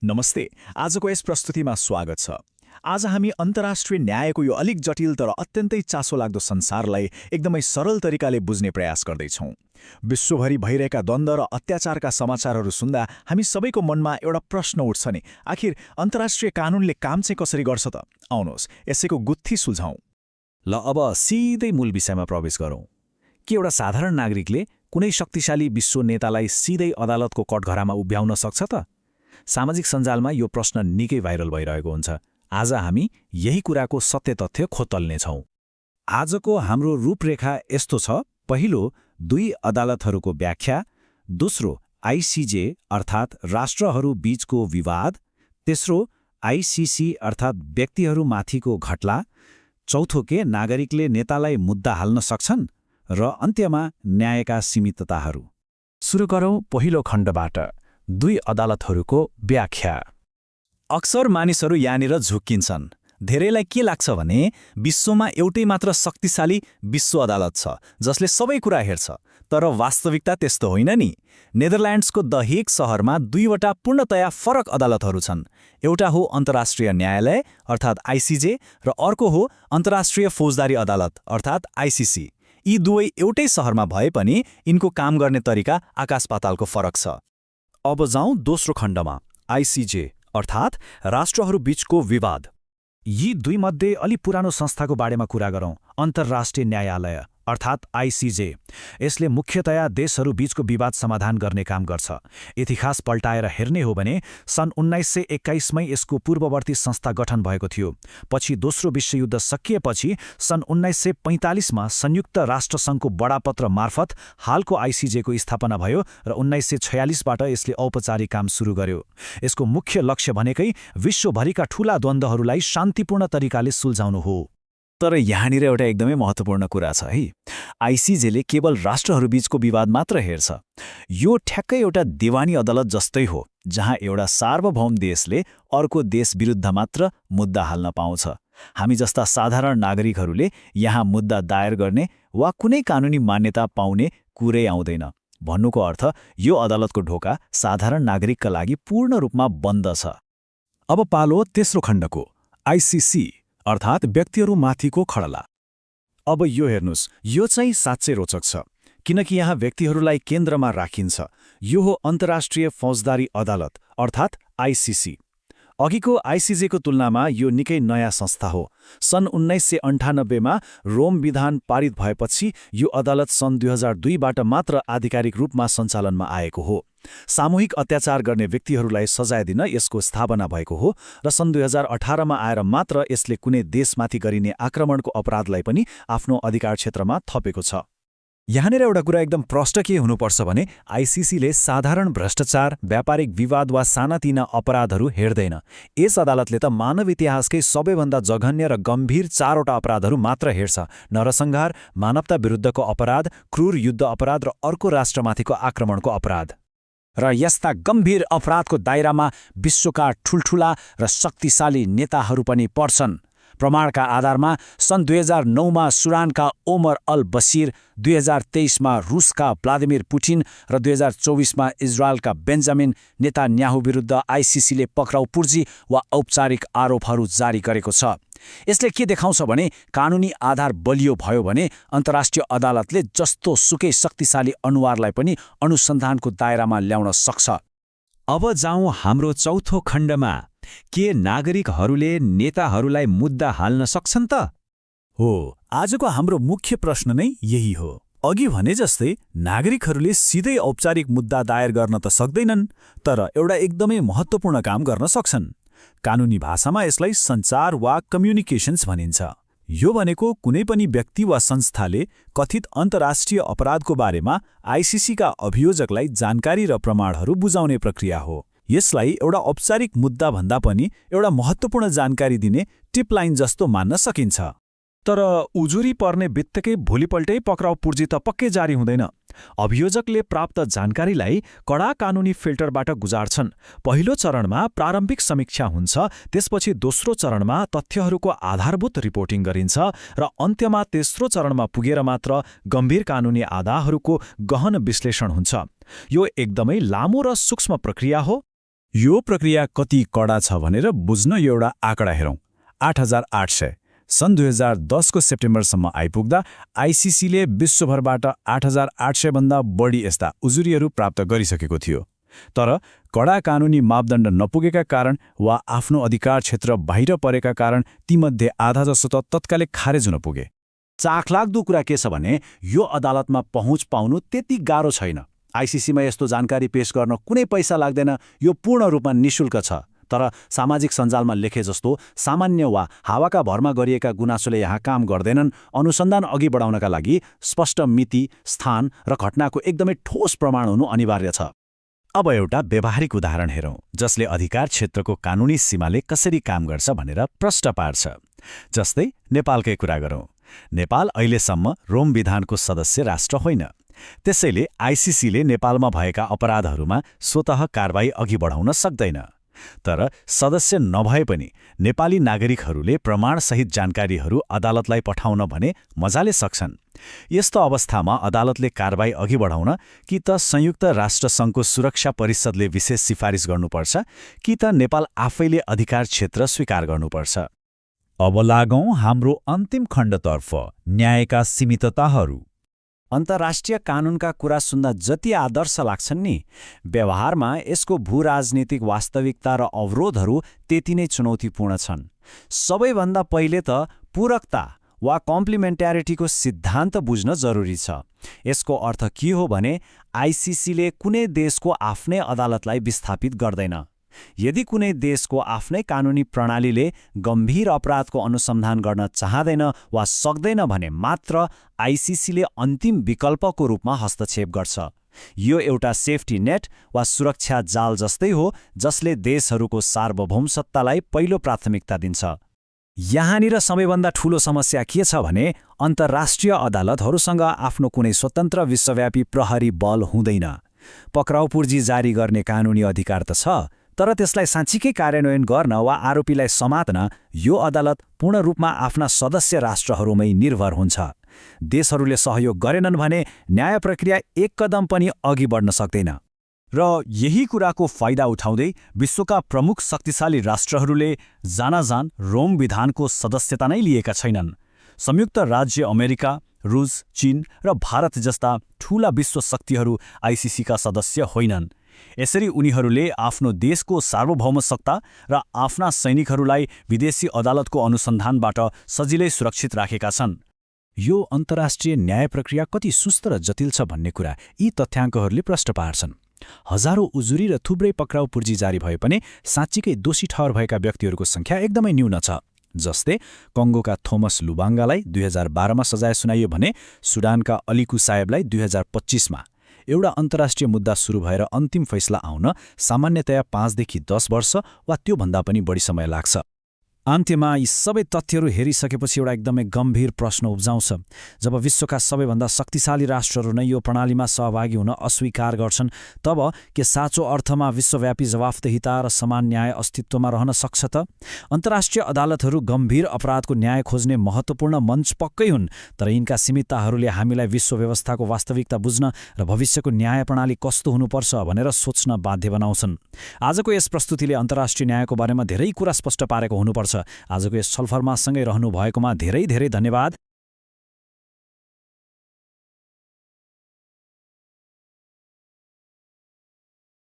नमस्ते। आजको यस प्रस्तुतिमा स्वागत छ। आज हामी अन्तर्राष्ट्रिय न्यायको यो अलिक जटिल तर अत्यन्तै चासोलाग्दो संसारलाई एकदमै सरल तरिकाले बुझ्ने प्रयास गर्दैछौँ। विश्वभरि भइरहेका द्वन्द्व र अत्याचारका समाचारहरू सुन्दा हामी सबैको मनमा एउटा प्रश्न उठ्छ नि, आखिर अन्तर्राष्ट्रिय कानुनले काम चाहिँ कसरी गर्छ त? आउनुहोस् यसैको गुत्थी सुल्झाउँ। ल अब सिधै मूल विषयमा प्रवेश गरौँ। के एउटा साधारण नागरिकले कुनै शक्तिशाली विश्व नेतालाई सिधै अदालतको कठघरामा उभ्याउन सक्छ त? सामाजिक सञ्जालमा यो प्रश्न निकै भाइरल भइरहेको हुन्छ। आज हामी यही कुराको सत्य तथ्य खोतल्नेछौँ। आजको हाम्रो रूपरेखा यस्तो छ। पहिलो, दुई अदालतहरूको व्याख्या। दोस्रो, आइसिजे अर्थात् राष्ट्रहरू बीचको विवाद। तेस्रो, आइसिसी अर्थात् व्यक्तिहरूमाथिको घटला। चौथो, के नागरिकले नेतालाई मुद्दा हाल्न सक्छन्? र अन्त्यमा न्यायका सीमितताहरू। सुरु गरौँ पहिलो खण्डबाट, दुई अदालतहरूको व्याख्या। अक्सर मानिसहरू यहाँनिर झुक्किन्छन्। धेरैलाई के लाग्छ भने विश्वमा एउटै मात्र शक्तिशाली विश्व अदालत छ जसले सबै कुरा हेर्छ, तर वास्तविकता त्यस्तो होइन नि। नेदरल्यान्ड्सको द हेग सहरमा दुईवटा पूर्णतया फरक अदालतहरू छन्। एउटा हो अन्तर्राष्ट्रिय न्यायालय अर्थात् आइसिजे र अर्को हो अन्तर्राष्ट्रिय फौजदारी अदालत अर्थात् आइसिसी। यी दुवै एउटै सहरमा भए पनि यिनको काम गर्ने तरिका आकाश पातालको फरक छ। अब जाउँ दोस्रो खण्डमा, आइसिजे अर्थात् राष्ट्रहरू बीचको विवाद। यी दुईमध्ये अलि पुरानो संस्थाको बारेमा कुरा गरौँ। अन्तर्राष्ट्रिय न्यायालय अर्थात् आइसिजे यसले मुख्यतया देशहरू बीचको विवाद समाधान गर्ने काम गर्छ। इतिहास पल्टाएर हेर्ने हो भने सन् 1921मै यसको पूर्ववर्ती संस्था गठन भएको थियो। पछि दोस्रो विश्वयुद्ध सकिएपछि सन् 1945मा संयुक्त राष्ट्रसङ्घको बडापत्र मार्फत हालको आइसिजेको स्थापना भयो र 1946बाट यसले औपचारिक काम सुरु गर्यो। यसको मुख्य लक्ष्य भनेकै विश्वभरिका ठूला द्वन्द्वहरूलाई शान्तिपूर्ण तरिकाले सुल्झाउनु हो। तर यहाँनिर एउटा एकदमै महत्त्वपूर्ण कुरा छ है। आइसिजेले केवल राष्ट्रहरू बीचको विवाद मात्र हेर्छ। यो ठ्याक्कै एउटा दिवानी अदालत जस्तै हो, जहाँ एउटा सार्वभौम देशले अर्को देश विरुद्ध मात्र मुद्दा हाल्न पाउँछ। हामी जस्ता साधारण नागरिकहरूले यहाँ मुद्दा दायर गर्ने वा कुनै कानुनी मान्यता पाउने कुरै आउँदैन। भन्नुको अर्थ यो अदालतको ढोका साधारण नागरिकका लागि पूर्ण रूपमा बन्द छ। अब पालो तेस्रो खण्डको, आइसिसी अर्थात् व्यक्तिहरूमाथिको खडला। अब यो हेर्नुस्, यो चाहिँ साँच्चै रोचक छ, किनकि यहाँ व्यक्तिहरूलाई केन्द्रमा राखिन्छ। यो हो अन्तर्राष्ट्रिय फौजदारी अदालत अर्थात् आइसिसी। अघिको आइसिजेको तुलनामा यो निकै नयाँ संस्था हो। सन् 1998मा रोम विधान पारित भएपछि यो अदालत सन् 2002बाट मात्र आधिकारिक रूपमा सञ्चालनमा आएको हो। सामूहिक अत्याचार गर्ने व्यक्तिहरूलाई सजाय दिन यसको स्थापना भएको हो र सन् 2018मा आएर मात्र यसले कुनै देशमाथि गरिने आक्रमणको अपराधलाई पनि आफ्नो अधिकार क्षेत्रमा थपेको छ। यहाँनिर एउटा कुरा एकदम प्रष्ट के हुनुपर्छ भने आइसिसीले साधारण भ्रष्टाचार, व्यापारिक विवाद वा सानातिना अपराधहरू हेर्दैन। यस अदालतले त मानव इतिहासकै सबैभन्दा जघन्य र गम्भीर 4वटा अपराधहरू मात्र हेर्छ: नरसंहार, मानवता विरुद्धको अपराध, क्रूर युद्ध अपराध र अर्को राष्ट्रमाथिको आक्रमणको अपराध। र यस्ता गम्भीर अपराधको दायरामा विश्वका ठूल्ठूला र शक्तिशाली नेताहरू पनि पर्छन्। प्रमाणका आधारमा सन् 2009मा सुडानका ओमर अल बशीर, 2023मा रुसका भ्लादिमिर पुटिन र 2024मा इजरायलका बेन्जामिन नेतान्याहु विरुद्ध आइसिसीले पक्राउ पूर्जी वा औपचारिक आरोपहरू जारी गरेको छ। यसले के देखाउँछ भने कानुनी आधार बलियो भयो भने अन्तर्राष्ट्रिय अदालतले जस्तो सुकै शक्तिशाली अनुहारलाई पनि अनुसन्धानको दायरामा ल्याउन सक्छ। अब जाउँ हाम्रो चौथो खण्डमा, के नागरिकहरूले नेताहरूलाई मुद्दा हाल्न सक्छन् त? हो, आजको हाम्रो मुख्य प्रश्न नै यही हो। अघि भने जस्तै नागरिकहरूले सिधै औपचारिक मुद्दा दायर गर्न त सक्दैनन्, तर एउटा एकदमै महत्त्वपूर्ण काम गर्न सक्छन्। कानुनी भाषामा यसलाई सञ्चार वा कम्युनिकेशन्स भनिन्छ। यो भनेको कुनै पनि व्यक्ति वा संस्थाले कथित अन्तर्राष्ट्रिय अपराधको बारेमा आइसिसीका अभियोजकलाई जानकारी र प्रमाणहरू बुझाउने प्रक्रिया हो। यसलाई एउटा औपचारिक मुद्दा भन्दा पनि एउटा महत्त्वपूर्ण जानकारी दिने टिपलाइन जस्तो मान्न सकिन्छ। तर उजुरी पर्ने बित्तिकै भोलिपल्टै पक्राउ पूर्जी त पक्कै जारी हुँदैन। अभियोजकले प्राप्त जानकारीलाई कडा कानुनी फिल्टरबाट गुजार्छन्। पहिलो चरणमा प्रारम्भिक समीक्षा हुन्छ, त्यसपछि दोस्रो चरणमा तथ्यहरूको आधारभूत रिपोर्टिङ गरिन्छ र अन्त्यमा तेस्रो चरणमा पुगेर मात्र गम्भीर कानुनी आधारहरूको गहन विश्लेषण हुन्छ। यो एकदमै लामो र सूक्ष्म प्रक्रिया हो। यो प्रक्रिया कति कडा छ भनेर बुझ्न यो एउटा आँकडा हेरौँ। 8,800 सन् 2010 को सेप्टेम्बरसम्म आइपुग्दा आइसिसीले विश्वभरबाट 8,800 भन्दा बढी यस्ता उजुरीहरू प्राप्त गरिसकेको थियो। तर कडा कानुनी मापदण्ड नपुगेका कारण वा आफ्नो अधिकार क्षेत्र बाहिर परेका कारण तीमध्ये आधा जसो त तत्कालै खारेज हुन पुगे। चाखलाग्दो कुरा के छ भने यो अदालतमा पहुँच पाउनु त्यति गाह्रो छैन। आइसिसीमा यस्तो जानकारी पेश गर्न कुनै पैसा लाग्दैन, यो पूर्ण रूपमा निशुल्क छ। तर सामाजिक सञ्जालमा लेखे जस्तो सामान्य वा हावाका भरमा गरिएका गुनासोले यहाँ काम गर्दैनन्। अनुसन्धान अघि बढाउनका लागि स्पष्ट मिति, स्थान र घटनाको एकदमै ठोस प्रमाण हुनु अनिवार्य छ। अब एउटा व्यावहारिक उदाहरण हेरौँ जसले अधिकार क्षेत्रको कानुनी सीमाले कसरी काम गर्छ भनेर प्रश्न पार्छ। जस्तै नेपालकै कुरा गरौँ। नेपाल अहिलेसम्म रोम विधानको सदस्य राष्ट्र होइन। त्यसैले आइसिसीले नेपालमा भएका अपराधहरूमा स्वतः कारबाही अघि बढाउन सक्दैन। तर सदस्य नभए पनि नेपाली नागरिकहरूले प्रमाणसहित जानकारीहरू अदालतलाई पठाउन भने मजाले सक्छन्। यस्तो अवस्थामा अदालतले कारबाही अघि बढाउन कि त संयुक्त राष्ट्रसङ्घको सुरक्षा परिषदले विशेष सिफारिस गर्नुपर्छ कि त नेपाल आफैले अधिकार क्षेत्र स्वीकार गर्नुपर्छ। अब लागौं हाम्रो अन्तिम खण्डतर्फ, न्यायका सीमितताहरू। अन्तर्राष्ट्रिय कानुनका कुरा सुन्दा जति आदर्श लाग्छन् नि, व्यवहारमा यसको भूराजनीतिक वास्तविकता र अवरोधहरू त्यति नै चुनौतीपूर्ण छन्। सबैभन्दा पहिले त पूरकता वा कम्प्लिमेन्ट्यारिटीको सिद्धान्त बुझ्न जरुरी छ। यसको अर्थ के हो भने आइसिसीले कुनै देशको आफ्नै अदालतलाई विस्थापित गर्दैन। यदि कुनै देशको आफ्नै कानुनी प्रणालीले गम्भीर अपराधको अनुसन्धान गर्न चाहँदैन वा सक्दैन भने मात्र आइसिसीले अन्तिम विकल्पको रूपमा हस्तक्षेप गर्छ। यो एउटा सेफ्टी नेट वा सुरक्षा जाल जस्तै हो जसले देशहरूको सार्वभौमसत्तालाई पहिलो प्राथमिकता दिन्छ। यहाँनिर सबैभन्दा ठूलो समस्या के छ भने अन्तर्राष्ट्रिय अदालतहरूसँग आफ्नो कुनै स्वतन्त्र विश्वव्यापी प्रहरी बल हुँदैन। पक्राउ पूर्जी जारी गर्ने कानुनी अधिकार त छ, तर त्यसलाई साँच्चीकै कार्यान्वयन गर्न वा आरोपीलाई समात्न यो अदालत पूर्ण रूपमा आफ्ना सदस्य राष्ट्रहरूमै निर्भर हुन्छ। देशहरूले सहयोग गरेनन् भने न्याय प्रक्रिया एक कदम पनि अघि बढ्न सक्दैन। र यही कुराको फाइदा उठाउँदै विश्वका प्रमुख शक्तिशाली राष्ट्रहरूले जानाजान रोम विधानको सदस्यता नै लिएका छैनन्। संयुक्त राज्य अमेरिका, रुस, चीन र भारत जस्ता ठूला विश्व शक्तिहरू आइसिसीका सदस्य होइनन्। यसरी उनीहरूले आफ्नो देशको सार्वभौमसत्ता र आफ्ना सैनिकहरूलाई विदेशी अदालतको अनुसन्धानबाट सजिलै सुरक्षित राखेका छन्। यो अन्तर्राष्ट्रिय न्याय प्रक्रिया कति सुस्त र जटिल छ भन्ने कुरा यी तथ्याङ्कहरूले प्रश्न पार्छन्। हजारौं उजुरी र थुप्रै पक्राउ पूर्जी जारी भए पनि साँच्चीकै दोषी ठहर भएका व्यक्तिहरूको संख्या एकदमै न्यून छ। जस्तै कङ्गोका थोमस लुबाङ्गालाई 2012मा सजाय सुनाइयो भने सुडानका अलिकु साहेबलाई 2025मा। एउटा अन्तर्राष्ट्रिय मुद्दा सुरु भएर अन्तिम फैसला आउन सामान्यतया 5 देखि 10 वर्ष वा त्योभन्दा पनि बढी समय लाग्छ। अन्त्यमा यी सबै तथ्यहरू हेरिसकेपछि एउटा एकदमै गम्भीर प्रश्न उब्जाउँछ। जब विश्वका सबैभन्दा शक्तिशाली राष्ट्रहरू नै यो प्रणालीमा सहभागी हुन अस्वीकार गर्छन्, तब के साँचो अर्थमा विश्वव्यापी जवाफदेहिता र समान न्याय अस्तित्वमा रहन सक्छ त? अन्तर्राष्ट्रिय अदालतहरू गम्भीर अपराधको न्याय खोज्ने महत्त्वपूर्ण मञ्च पक्कै हुन्, तर यिनका सीमितताहरूले हामीलाई विश्व व्यवस्थाको वास्तविकता बुझ्न र भविष्यको न्याय प्रणाली कस्तो हुनुपर्छ भनेर सोच्न बाध्य बनाउँछन्। आजको यस प्रस्तुतिले अन्तर्राष्ट्रिय न्यायको बारेमा धेरै कुरा स्पष्ट पारेको हुनुपर्छ। आजको यस छलफलमा सँगै रहनु भएकोमा धेरै धेरै धन्यवाद।